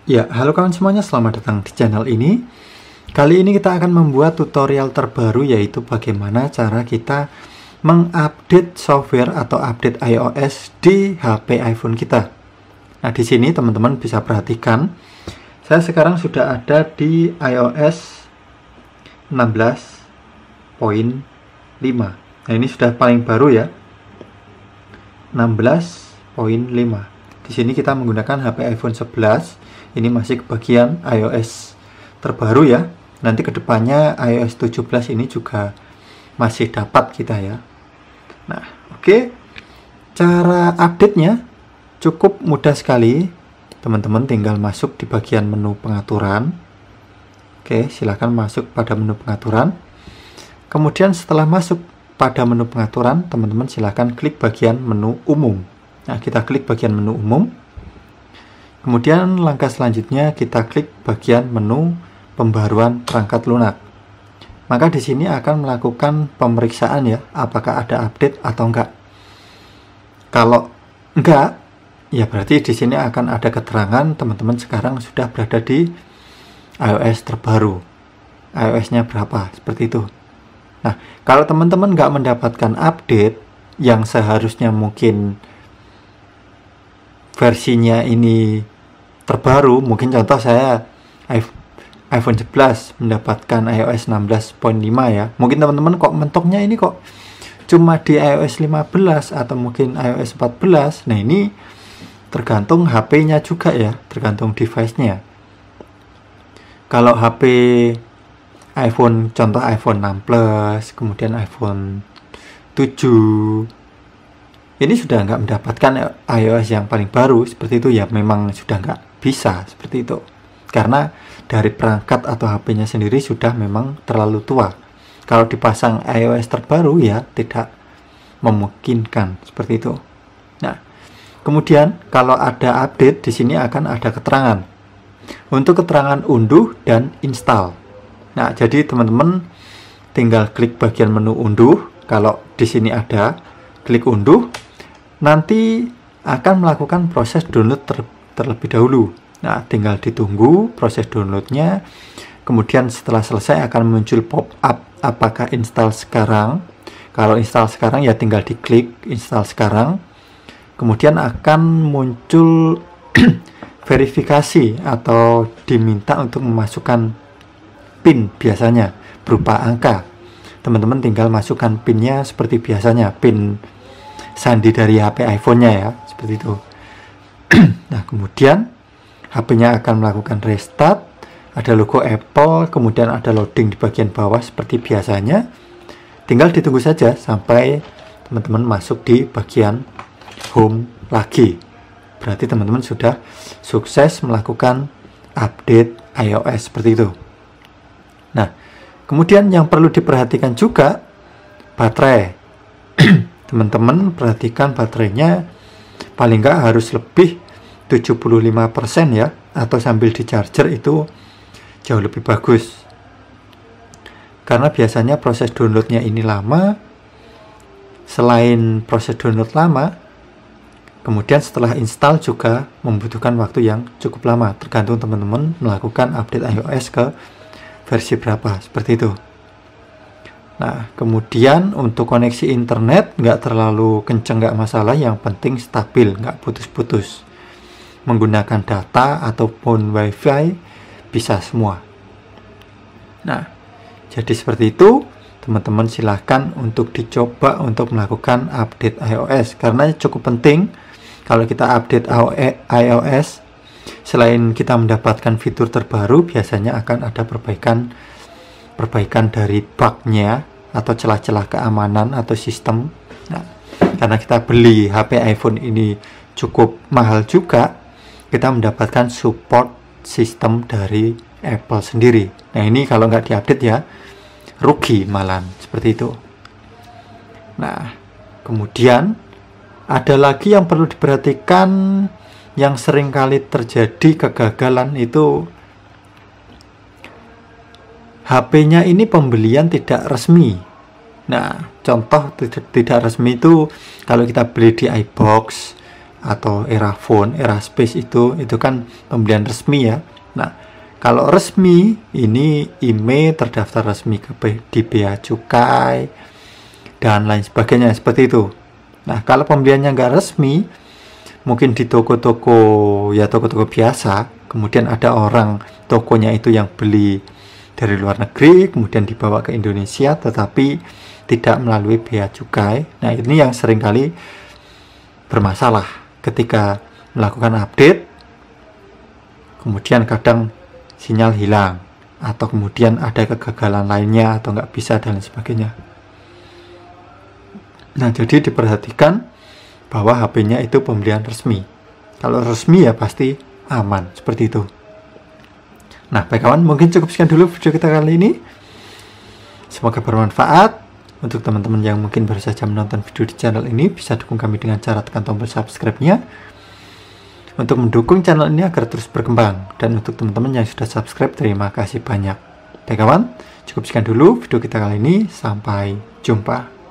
Ya, halo kawan semuanya, selamat datang di channel ini. Kali ini kita akan membuat tutorial terbaru, yaitu bagaimana cara kita mengupdate software atau update iOS di HP iPhone kita. Nah, di sini teman-teman bisa perhatikan, saya sekarang sudah ada di iOS 16.5. Nah, ini sudah paling baru ya, 16.5. Di sini kita menggunakan HP iPhone 11. Ini masih bagian iOS terbaru ya. Nanti kedepannya iOS 17 ini juga masih dapat kita ya. Nah, oke. Cara update-nya cukup mudah sekali. Teman-teman tinggal masuk di bagian menu pengaturan. Oke, silakan masuk pada menu pengaturan. Kemudian setelah masuk pada menu pengaturan, teman-teman silakan klik bagian menu umum. Nah, kita klik bagian menu umum. Kemudian langkah selanjutnya kita klik bagian menu pembaruan perangkat lunak. Maka di sini akan melakukan pemeriksaan ya, apakah ada update atau enggak. Kalau enggak, ya berarti di sini akan ada keterangan teman-teman sekarang sudah berada di iOS terbaru. iOS-nya berapa, seperti itu. Nah, kalau teman-teman enggak mendapatkan update yang seharusnya mungkin versinya ini terbaru, mungkin contoh saya iPhone 11 mendapatkan iOS 16.5 ya. Mungkin teman-teman kok mentoknya ini kok cuma di iOS 15 atau mungkin iOS 14. Nah, ini tergantung HP-nya juga ya, tergantung device-nya. Kalau HP iPhone, contoh iPhone 6 Plus, kemudian iPhone 7, ini sudah nggak mendapatkan iOS yang paling baru seperti itu ya, memang sudah nggak bisa seperti itu, karena dari perangkat atau HP-nya sendiri sudah memang terlalu tua. Kalau dipasang iOS terbaru ya tidak memungkinkan seperti itu. Nah, kemudian kalau ada update, di sini akan ada keterangan untuk keterangan unduh dan install. Nah, jadi teman-teman tinggal klik bagian menu unduh. Kalau di sini ada, klik unduh, nanti akan melakukan proses download terlebih dahulu. Nah, tinggal ditunggu proses downloadnya. Kemudian setelah selesai akan muncul pop-up apakah install sekarang. Kalau install sekarang ya tinggal diklik install sekarang. Kemudian akan muncul verifikasi atau diminta untuk memasukkan PIN, biasanya berupa angka. Teman-teman tinggal masukkan PIN-nya seperti biasanya, PIN sandi dari HP iPhone-nya ya, seperti itu. Nah, kemudian HP-nya akan melakukan restart, ada logo Apple, kemudian ada loading di bagian bawah seperti biasanya. Tinggal ditunggu saja sampai teman-teman masuk di bagian home lagi. Berarti teman-teman sudah sukses melakukan update iOS seperti itu. Nah, kemudian yang perlu diperhatikan juga baterai. Teman-teman perhatikan baterainya paling nggak harus lebih 75% ya, atau sambil di charger itu jauh lebih bagus, karena biasanya proses downloadnya ini lama. Selain proses download lama, kemudian setelah install juga membutuhkan waktu yang cukup lama, tergantung teman-teman melakukan update iOS ke versi berapa, seperti itu. Nah, kemudian untuk koneksi internet nggak terlalu kenceng, nggak masalah, yang penting stabil, nggak putus-putus. Menggunakan data ataupun wifi bisa semua. Nah, jadi seperti itu, teman-teman silahkan untuk dicoba untuk melakukan update iOS, karena cukup penting. Kalau kita update iOS, selain kita mendapatkan fitur terbaru, biasanya akan ada perbaikan dari bug-nya atau celah-celah keamanan atau sistem. Nah, karena kita beli HP iPhone ini cukup mahal juga, kita mendapatkan support sistem dari Apple sendiri. Nah, ini kalau nggak diupdate ya rugi malah, seperti itu. Nah, kemudian ada lagi yang perlu diperhatikan, yang sering kali terjadi kegagalan itu HP-nya ini pembelian tidak resmi. Nah, contoh tidak resmi itu kalau kita beli di iBox atau Erafone, Eraspace itu kan pembelian resmi ya. Nah, kalau resmi ini IMEI terdaftar resmi di Bea Cukai dan lain sebagainya seperti itu. Nah, kalau pembeliannya nggak resmi, mungkin di toko-toko ya, toko-toko biasa, kemudian ada orang tokonya itu yang beli dari luar negeri kemudian dibawa ke Indonesia tetapi tidak melalui bea cukai. Nah, ini yang seringkali bermasalah ketika melakukan update, kemudian kadang sinyal hilang atau kemudian ada kegagalan lainnya atau nggak bisa dan lain sebagainya. Nah, jadi diperhatikan bahwa HP-nya itu pembelian resmi. Kalau resmi ya pasti aman, seperti itu. Nah, baik kawan, mungkin cukup sekian dulu video kita kali ini. Semoga bermanfaat. Untuk teman-teman yang mungkin baru saja menonton video di channel ini, bisa dukung kami dengan cara tekan tombol subscribe-nya untuk mendukung channel ini agar terus berkembang. Dan untuk teman-teman yang sudah subscribe, terima kasih banyak. Baik kawan, cukup sekian dulu video kita kali ini. Sampai jumpa.